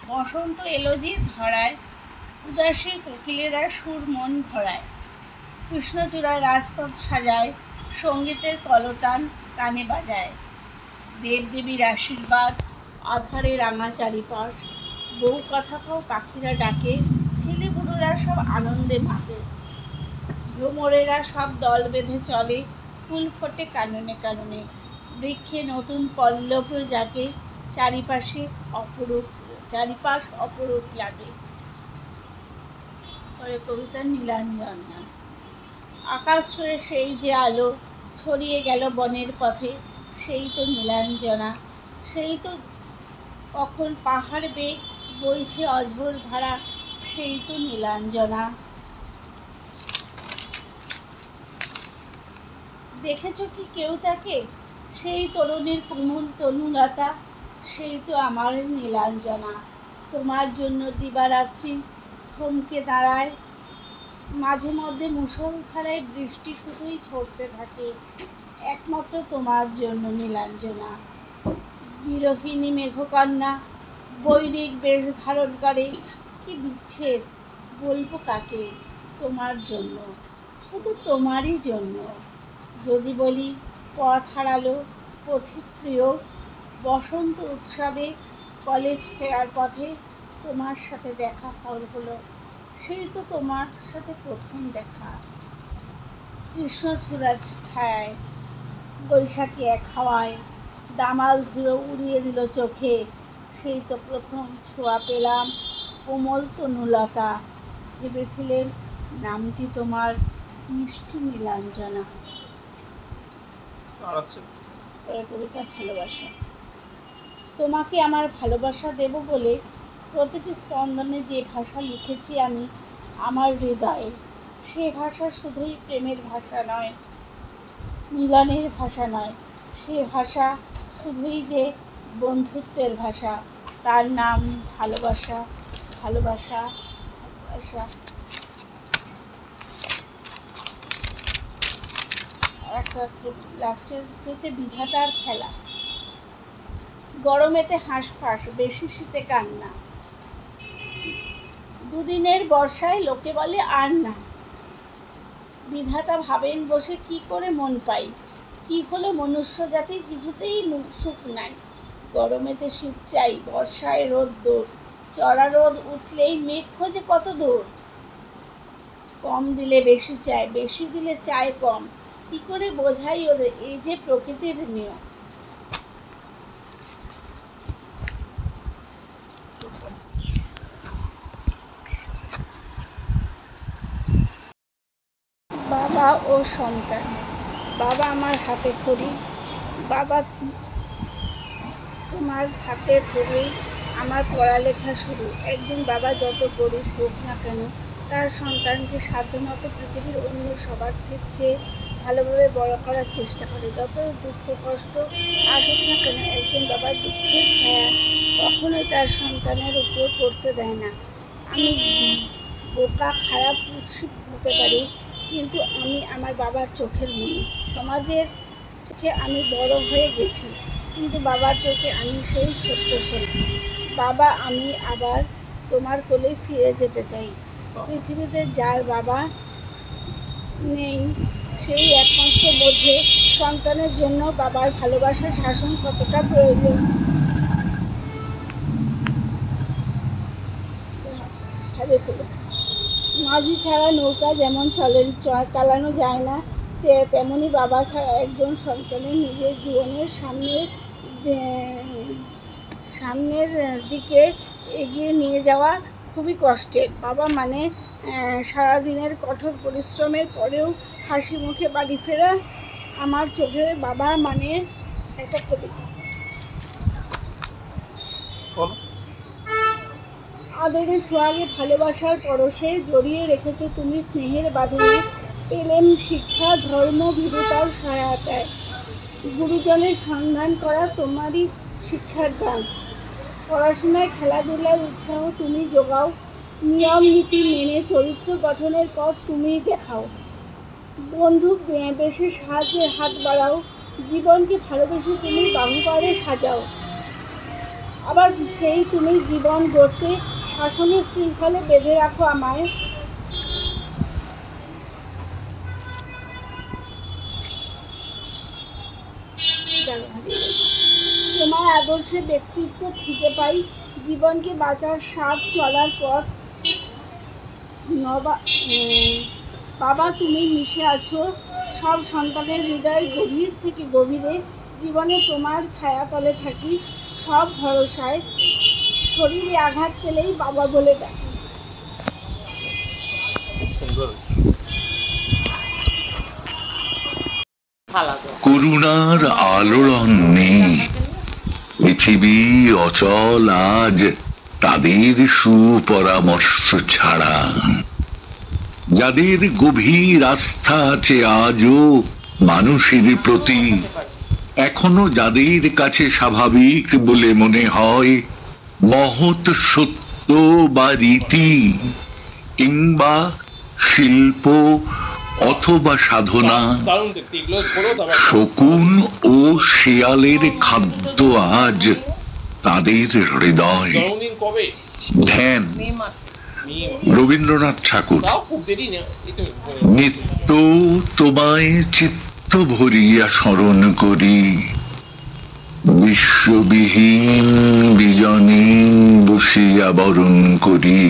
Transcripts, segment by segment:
বসন্ত এলো যে ধরায়, উদাসী কোকিলেরা সুর মন ভরায়। কৃষ্ণচূড়ায় রাজপথ সাজায়, সঙ্গীতের কলতান কানে বাজায়। দেবদেবীর আশীর্বাদ, আধারে রাঙা চারিপাশ। বউ কথা কও পাখিরা ডাকে, ছেলে বুড়োরা সব আনন্দে মাতে। ভ্রমরেরা সব দল বেঁধে চলে, ফুল ফোটে কাননে কাননে। বৃক্ষে নতুন পল্লব জাগে, চারিপাশ অপরূপ লাগে। পরে কবিতা নীলাঞ্জন নাম। আকাশ ছুঁয়ে সেই যে আলো ছড়িয়ে গেল বনের পথে, সেই তো নীলাঞ্জনা। সেই তো কখন পাহাড় বেয়ে বইছে অঝোর ধারা, সেই তো নীলাঞ্জনা। দেখেছ কি কেউ তাকে? সেই তরুণীর কোমল তনুলতা, সেই তো আমার নীলাঞ্জনা। তোমার জন্য দিবারাত্রি থমকে দাঁড়ায়, মাঝে মধ্যে মুষলধারায় বৃষ্টি শুধুই ঝরতে থাকে, একমাত্র তোমার জন্য নীলাঞ্জনা। বিরোহিণী মেঘকন্যা বৈরিক বেশ ধারণ করে, কি বিচ্ছেদ বলবো কাকে? তোমার জন্য, শুধু তোমারই জন্য। যদি বলি পথ হারালো পথিকপ্রিয়, বসন্ত উৎসবে কলেজ ফেরার পথে তোমার সাথে দেখা হলো, সেই তো তোমার সাথে প্রথম দেখা। কৃষ্ণচূড়ার ছায়ায় বৈশাখী এক হাওয়ায় দামাল ধুলো উড়িয়ে দিল চোখে, সেই তো প্রথম ছোঁয়া পেলাম কোমল তনুলতা। ভেবেছিলেন নামটি তোমার মিষ্টি নীলাঞ্জনা। কবিতা ভালোবাসা। তোমাকে আমার ভালোবাসা দেব বলে প্রতিটি স্পন্দনে যে ভাষা লিখেছি আমি আমার হৃদয়ে, সে ভাষা শুধুই প্রেমের ভাষা নয়, মিলনের ভাষা নয়, সে ভাষা শুধুই যে বন্ধুত্বের ভাষা। তার নাম ভালোবাসা, ভালোবাসা, ভালোবাসা। একটা লাস্টের হচ্ছে বিধাতার খেলা। গরমেতে হাঁসফাঁস, বেশি শীতে কান্না। দুদিনের বর্ষায় লোকে বলে আর না। বিধাতা ভাবেন বসে কি করে মন পাই, কি হলো মনুষ্য জাতি কিছুতেই সুখ নাই। গরমেতে শীত চাই, বর্ষায় রোদ দৌড়, চড়া রোদ উঠলেই মেঘ খোঁজে কত দূর। কম দিলে বেশি চায়, বেশি দিলে চায় কম, কি করে বোঝাই ওদের এই যে প্রকৃতির নিয়ম। বাবা ও সন্তান। বাবা আমার হাতে খড়ি, বাবা তোমার হাতে ধরেই আমার পড়ালেখা শুরু। একজন বাবা যত গরিব হোক না কেন, তার সন্তানকে সাধ্যমতো পৃথিবীর অন্য সবার থেকে ভালোভাবে বড় করার চেষ্টা করে। যত দুঃখ কষ্ট আসুক না কেন, একজন বাবার দুঃখের ছায়া কখনোই তার সন্তানের উপর পড়তে দেয় না। আমি বোকা, খারাপ, কুৎসিত হতে পারি, কিন্তু আমি আমার বাবার চোখের মনি। সমাজের চোখে আমি বড় হয়ে গেছি, কিন্তু বাবার চোখে আমি সেই ছোট্ট ছেলে। বাবা, আমি আবার তোমার কোলে ফিরে যেতে চাই। পৃথিবীতে যার বাবা নেই, সেই একমাত্র বোঝে সন্তানের জন্য বাবার ভালোবাসার শাসন কতটা প্রয়োজন। মাঝি ছাড়া নৌকা যেমন চালানো যায় না, তেমনি বাবা ছাড়া একজন সন্তানের নিজের জীবনের সামনের দিকে এগিয়ে নিয়ে যাওয়া খুবই কষ্টের। বাবা মানে সারাদিনের কঠোর পরিশ্রমের পরেও হাসি মুখে বাড়ি ফেরা। আমার চোখে বাবা মানে একটা কবিতা। আদরে সোহাগে ভালোবাসার পরশে জড়িয়ে রেখেছ তুমি স্নেহের বাঁধনে। পেলেম শিক্ষা ধর্ম ভীরুতার সহায়তায়, গুরুজনের সন্ধান করা তোমারই শিক্ষার দান। পড়াশোনায় খেলাধুলার উৎসাহ তুমি যোগাও, নিয়ম নীতি মেনে চরিত্র গঠনের পথ তুমি দেখাও। বন্ধু বেশে সাহায্যের হাত বাড়াও, জীবনকে ভালোবেসে তুমি বাহুপারে সাজাও। আবার সেই তুমি জীবন গড়তে শাসনের শৃঙ্খলে বেঁধে রাখো আমায়। তোমার আদর্শে ব্যক্তিত্ব খুঁজে পাই, জীবনকে বাঁচার স্বাদ চলার পথ। বাবা তুমি মিশে আছো সব সন্তানের হৃদয়ের গভীর থেকে গভীরে। জীবনে তোমার ছায়াতলে থাকি সব ভরসায়, শরীরে আঘাত পেলেই বাবা বলে ডাকি। করুণার আলোড়নে পৃথিবী অচল আজ তাদের সুপরামর্শ ছাড়া। যাদের গভীর আস্থা আছে আজও মানুষের প্রতি, এখনো যাদের কাছে স্বাভাবিক বলে মনে হয় মহৎ সত্য বা রীতি কিংবা শিল্প অথবা সাধনা, শকুন ও শেয়ালের খাদ্য আজ তাদের হৃদয়। ধ্যান, রবীন্দ্রনাথ ঠাকুর। নিত্য তোমায় চিত্ত ভরিয়া স্মরণ করি, বিশ্ববিহীন বিজনে বসিয়া বরণ করি।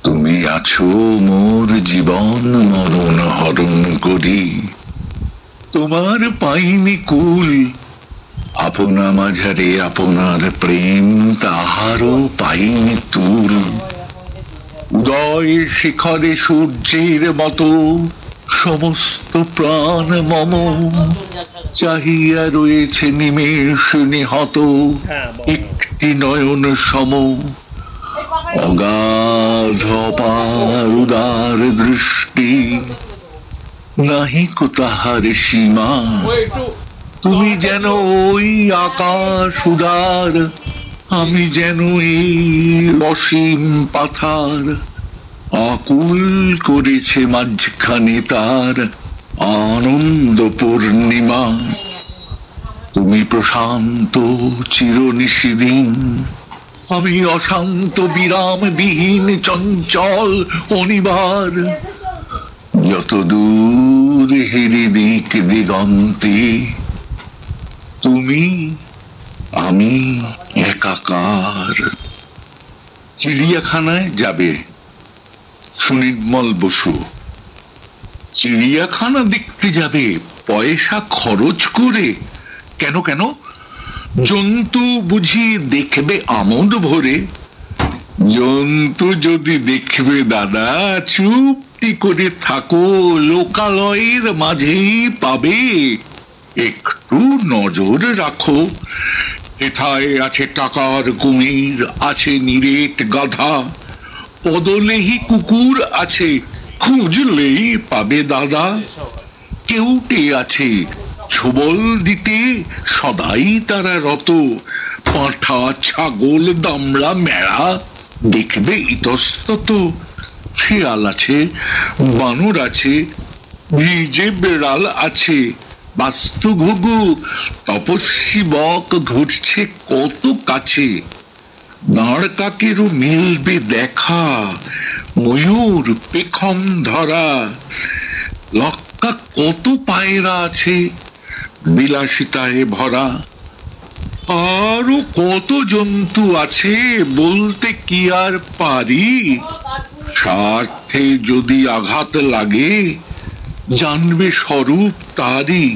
তুমি আছো মোর জীবন মরণ হরণ করি। তোমার পাইনি কুল, আপনা মাঝারে আপনার প্রেম তাহারও পাইনি তুল। উদয় শিখরে সূর্যের মতো সমস্ত প্রাণ মম চাহিয়া রয়েছে নিমেষ নিহত একটি নয়ন সম। অগাধ অপার উদার দৃষ্টি, নাহিক তাহার সীমা। তুমি যেন ওই আকাশ উদার, আমি যেন এই অসীম পাথার। আকুল করেছে মাঝখানে তার আনন্দ পূর্ণিমা। তুমি প্রশান্ত চিরনিশিদিন, আমি অশান্ত বিরাম বিহীন চঞ্চল অনিবার। যত দূর হেরি দিক দিগন্তে, তুমি আমি একাকার। চিড়িয়াখানায় যাবে, সুনির্মল বসু। চিড়িয়াখানা দেখতে যাবে পয়সা খরচ করে? কেন কেন? জন্তু বুঝি দেখবে আমোদ ভরে? জন্তু যদি দেখবে দাদা, চুপটি করে থাকো, লোকালয়ের মাঝেই পাবে। একটু নজর রাখো, এথায় আছে টাকার কুমির, আছে নিরেট গাধা, পদলেহি কুকুর আছে, খুঁজলেই পাবে দাদা। কেউটে আছে ছোবল দিতে, সদাই তারা রত, পাঁঠা ছাগল দামড়া মেড়া দেখবে ইতস্তত। শিয়াল আছে, বানর আছে, ভিজে বেড়াল আছে, বাস্তু ঘুঘু তপস্বী বক ঘুরছে কত কাছে। দাঁড় কাকেরও মিলবে দেখা, ময়ূর পেখম ধরা, লক্কা কত পায়রা আছে বিলাসিতায় ভরা। আরো কত জন্তু আছে বলতে কি আর পারি। স্বার্থে যদি আঘাত লাগে, জানবে স্বরূপ তারই।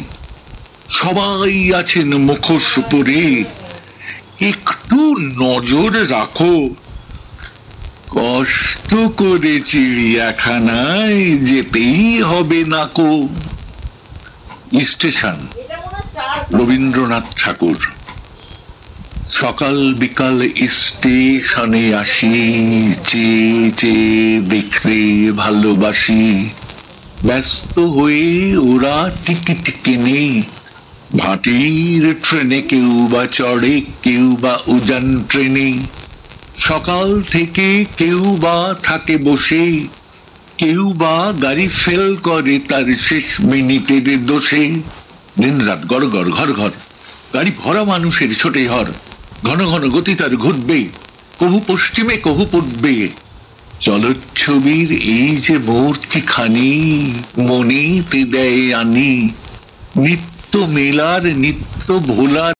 সবাই আছেন মুখোশ পরে, একটু নজর রাখো। কষ্ট করে চিড়িয়াখানায় যেতেই হবে নাকো। স্টেশন, রবীন্দ্রনাথ ঠাকুর। সকাল বিকাল স্টেশনে আসি, চেয়ে চেয়ে দেখতে ভালোবাসি। ব্যস্ত হয়ে ওরা টিকিট কিনে, ভাটির ট্রেনে কেউ বা চড়ে, কেউ বা উজান ট্রেনে। সকাল থেকে কেউ বা থাকে বসে, কেউ বা গাড়ি ফেল করে তার শেষ মিনিটের দোষে। দিন রাত গড় গড় ঘর ঘর, গাড়ি ভরা মানুষের ছোটে হর। ঘন ঘন গতি তার ঘুরবে, কভু পশ্চিমে কভু পূর্বে। জলচ্ছবির এই যে মূর্তিখানি মনেতে দেয় আনি, নিত্য মেলার নিত্য ভোলার